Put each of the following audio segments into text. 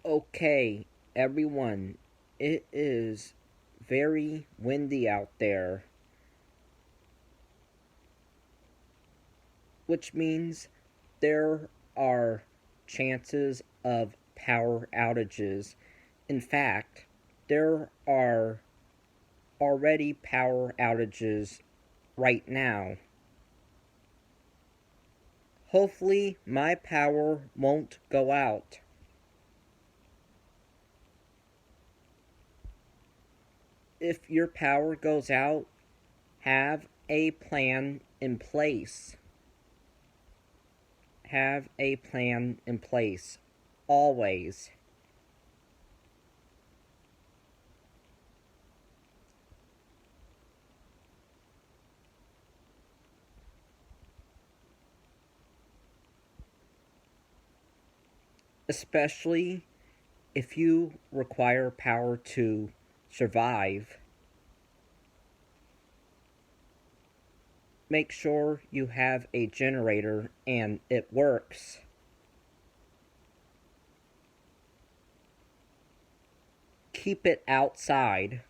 Okay, everyone, it is very windy out there, which means there are chances of power outages. In fact, there are already power outages right now. Hopefully, my power won't go out. If your power goes out, have a plan in place. Have a plan in place. Always. Especially if you require power to survive. Make sure you have a generator and it works. Keep it outside.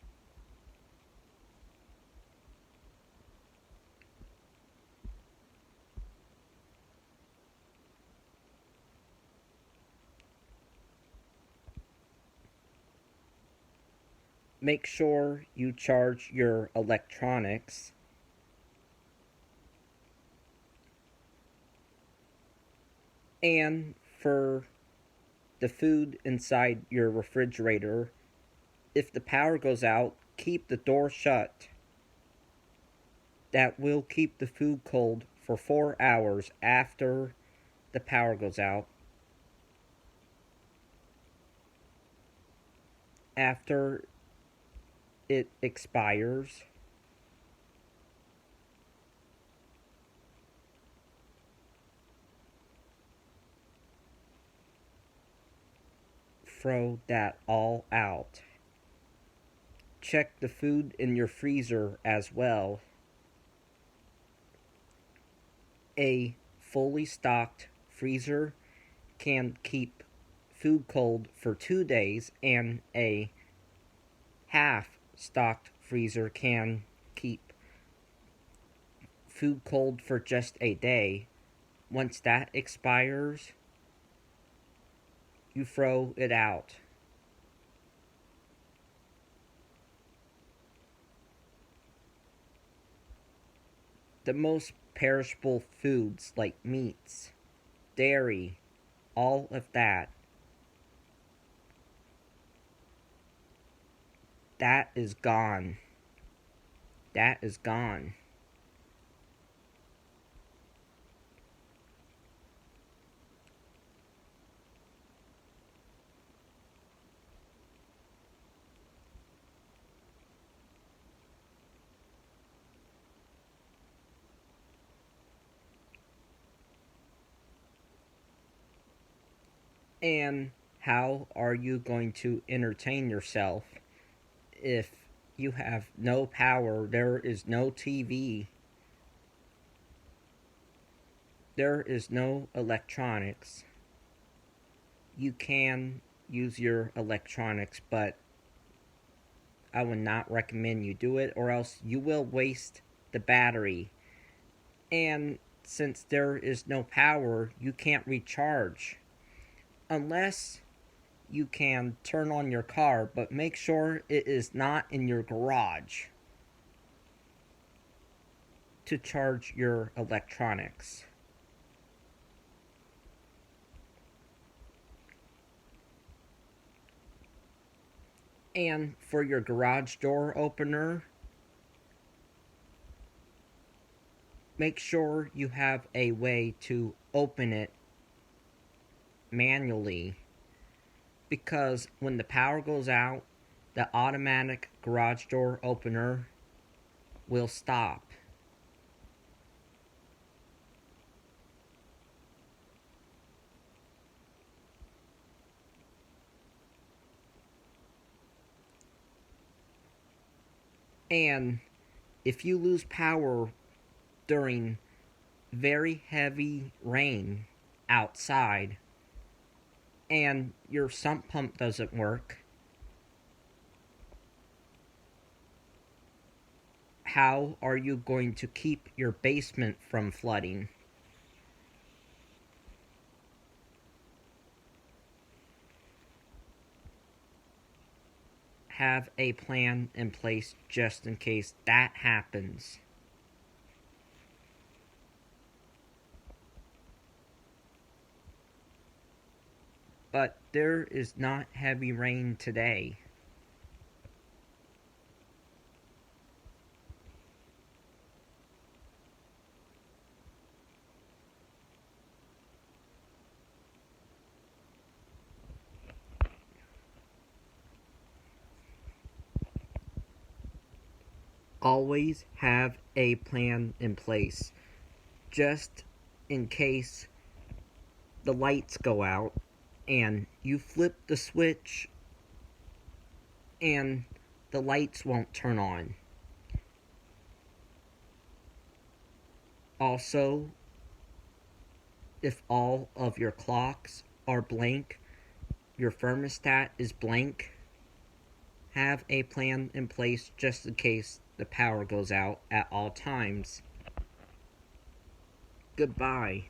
Make sure you charge your electronics. And for the food inside your refrigerator, if the power goes out, keep the door shut. That will keep the food cold for 4 hours after the power goes out. After it expires, throw that all out. Check the food in your freezer as well. A fully stocked freezer can keep food cold for 2 days, and a half stocked freezer can keep food cold for just a day. Once that expires, you throw it out. The most perishable foods like meats, dairy, all of that, that is gone. That is gone. And how are you going to entertain yourself if you have no power? There is no TV. There is no electronics. You can use your electronics, but I would not recommend you do it, or else you will waste the battery. And since there is no power, you can't recharge. Unless you can turn on your car, but make sure it is not in your garage to charge your electronics. And for your garage door opener, make sure you have a way to open it manually, because when the power goes out, the automatic garage door opener will stop. And if you lose power during very heavy rain outside, and your sump pump doesn't work, how are you going to keep your basement from flooding? Have a plan in place just in case that happens. But there is not heavy rain today. Always have a plan in place just in case the lights go out and you flip the switch and the lights won't turn on. Also, if all of your clocks are blank, your thermostat is blank, have a plan in place just in case the power goes out at all times. Goodbye.